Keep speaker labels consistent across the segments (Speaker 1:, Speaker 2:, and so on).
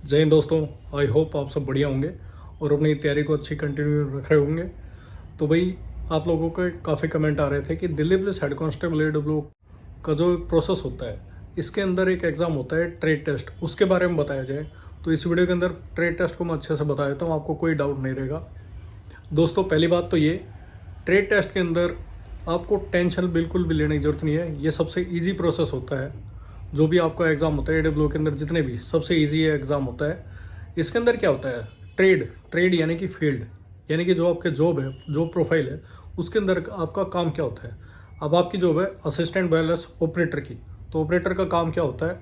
Speaker 1: जय हिंद दोस्तों। I hope आप सब बढ़िया होंगे और अपनी तैयारी को अच्छी कंटिन्यू रख रहे होंगे। तो भाई आप लोगों के काफ़ी कमेंट आ रहे थे कि Delhi police head constable AWO का जो प्रोसेस होता है इसके अंदर एक एग्ज़ाम होता है ट्रेड टेस्ट, उसके बारे में बताया जाए। तो इस वीडियो के अंदर ट्रेड टेस्ट को मैं अच्छे से बता देता हूँ, आपको कोई डाउट नहीं रहेगा। दोस्तों पहली बात तो ये, ट्रेड टेस्ट के अंदर आपको टेंशन बिल्कुल भी लेने की ज़रूरत नहीं है। ये सबसे ईजी प्रोसेस होता है। जो भी आपका एग्ज़ाम होता है AWO के अंदर जितने भी, सबसे ईजी एग्ज़ाम होता है। इसके अंदर क्या होता है, ट्रेड यानी कि फील्ड, यानी कि जो आपके जॉब है, जॉब प्रोफाइल है, उसके अंदर आपका काम क्या होता है। अब आपकी जॉब है असिस्टेंट वायरलेस ऑपरेटर की। तो ऑपरेटर का काम क्या होता है,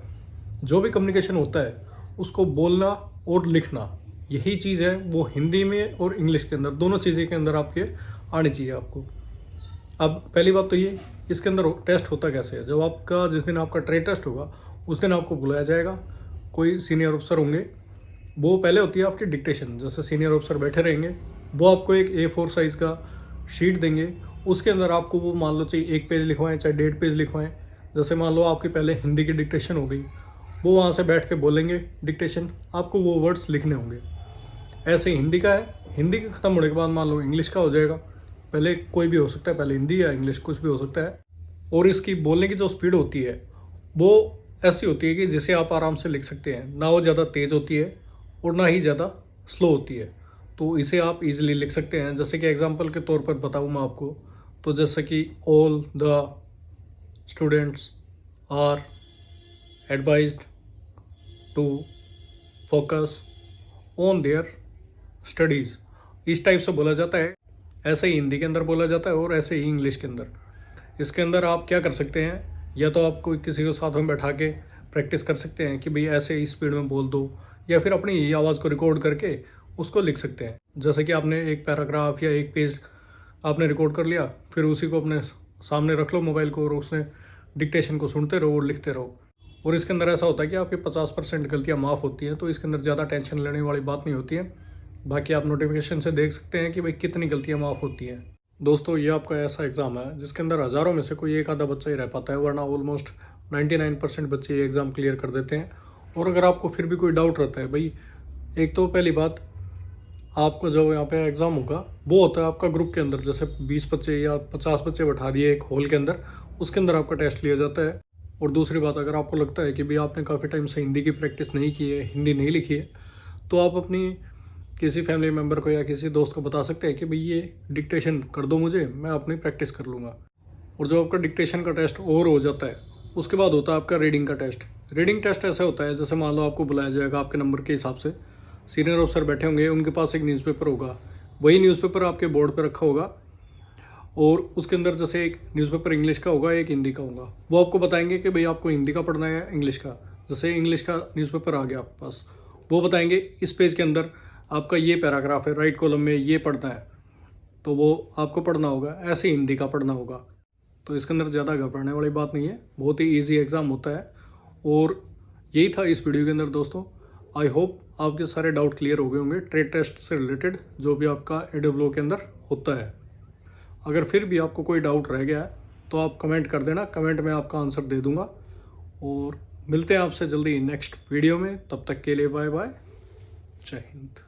Speaker 1: जो भी कम्युनिकेशन होता है उसको बोलना और लिखना, यही चीज़ है वो हिंदी में और इंग्लिश के अंदर, दोनों चीज़ें के अंदर आपके आनी चाहिए आपको। अब पहली बात तो ये, इसके अंदर टेस्ट होता कैसे है। जब आपका जिस दिन आपका ट्रेड टेस्ट होगा उस दिन आपको बुलाया जाएगा, कोई सीनियर अफसर होंगे। वो पहले होती है आपकी डिक्टेशन, जैसे सीनियर अफसर बैठे रहेंगे, वो आपको एक A4 साइज़ का शीट देंगे। उसके अंदर आपको वो मान लो चाहे 1 पेज लिखवाएं चाहे 1.5 पेज लिखवाएं। जैसे मान लो आपकी पहले हिंदी की डिक्टेशन हो गई, वो वहाँ से बैठ के बोलेंगे डिक्टेशन, आपको वो वर्ड्स लिखने होंगे। ऐसे हिंदी का है, हिंदी के ख़त्म होने के बाद मान लो इंग्लिश का हो जाएगा। पहले कोई भी हो सकता है, पहले हिंदी या इंग्लिश कुछ भी हो सकता है। और इसकी बोलने की जो स्पीड होती है वो ऐसी होती है कि जिसे आप आराम से लिख सकते हैं, ना वो ज़्यादा तेज़ होती है और ना ही ज़्यादा स्लो होती है। तो इसे आप इजीली लिख सकते हैं। जैसे कि एग्जांपल के तौर पर बताऊँ मैं आपको, तो जैसे कि all the students are advised to focus on their studies, इस टाइप से बोला जाता है। ऐसे ही हिंदी के अंदर बोला जाता है और ऐसे ही इंग्लिश के अंदर। इसके अंदर आप क्या कर सकते हैं, या तो आप कोई किसी को साथ में बैठा के प्रैक्टिस कर सकते हैं कि भाई ऐसे ही स्पीड में बोल दो, या फिर अपनी आवाज़ को रिकॉर्ड करके उसको लिख सकते हैं। जैसे कि आपने एक पैराग्राफ या एक पेज आपने रिकॉर्ड कर लिया, फिर उसी को अपने सामने रख लो मोबाइल को, और उसने डिक्टेशन को सुनते रहो और लिखते रहो। और इसके अंदर ऐसा होता है कि आपकी 50% गलतियाँ माफ़ होती हैं, तो इसके अंदर ज़्यादा टेंशन लेने वाली बात नहीं होती है। बाकी आप नोटिफिकेशन से देख सकते हैं कि भाई कितनी गलतियाँ माफ़ होती हैं। दोस्तों ये आपका ऐसा एग्ज़ाम है जिसके अंदर हज़ारों में से कोई एक आधा बच्चा ही रह पाता है, वरना ऑलमोस्ट 99% बच्चे ये एग्ज़ाम क्लियर कर देते हैं। और अगर आपको फिर भी कोई डाउट रहता है भाई, एक तो पहली बात, आपको जो यहाँ पे एग्ज़ाम होगा वो होता है आपका ग्रुप के अंदर। जैसे 20 बच्चे या 50 बच्चे बैठा दिए एक हॉल के अंदर, उसके अंदर आपका टेस्ट लिया जाता है। और दूसरी बात, अगर आपको लगता है कि भाई आपने काफ़ी टाइम से हिंदी की प्रैक्टिस नहीं की है, हिंदी नहीं लिखी है, तो आप अपनी किसी फैमिली मेम्बर को या किसी दोस्त को बता सकते हैं कि भाई ये डिक्टेशन कर दो मुझे, मैं अपनी प्रैक्टिस कर लूँगा। और जो आपका डिक्टेशन का टेस्ट और हो जाता है, उसके बाद होता है आपका रीडिंग का टेस्ट। रीडिंग टेस्ट ऐसा होता है, जैसे मान लो आपको बुलाया जाएगा आपके नंबर के हिसाब से, सीनियर अफसर बैठे होंगे, उनके पास एक न्यूज़पेपर होगा, वही न्यूज़पेपर आपके बोर्ड पर रखा होगा, और उसके अंदर जैसे एक न्यूज़पेपर इंग्लिश का होगा, एक हिंदी का होगा। वो आपको बताएंगे कि भाई आपको हिंदी का पढ़ना है या इंग्लिश का। जैसे इंग्लिश का न्यूज़पेपर आ गया आपके पास, वो बताएंगे इस पेज के अंदर आपका ये पैराग्राफ है, राइट कॉलम में ये पढ़ना है, तो वो आपको पढ़ना होगा। ऐसे हिंदी का पढ़ना होगा। तो इसके अंदर ज़्यादा घबराने वाली बात नहीं है, बहुत ही ईजी एग्ज़ाम होता है। और यही था इस वीडियो के अंदर दोस्तों। आई होप आपके सारे डाउट क्लियर हो गए होंगे ट्रेड टेस्ट से रिलेटेड, जो भी आपका AWO के अंदर होता है। अगर फिर भी आपको कोई डाउट रह गया है तो आप कमेंट कर देना, कमेंट में आपका आंसर दे दूंगा। और मिलते हैं आपसे जल्दी नेक्स्ट वीडियो में, तब तक के लिए बाय बाय, जय हिंद।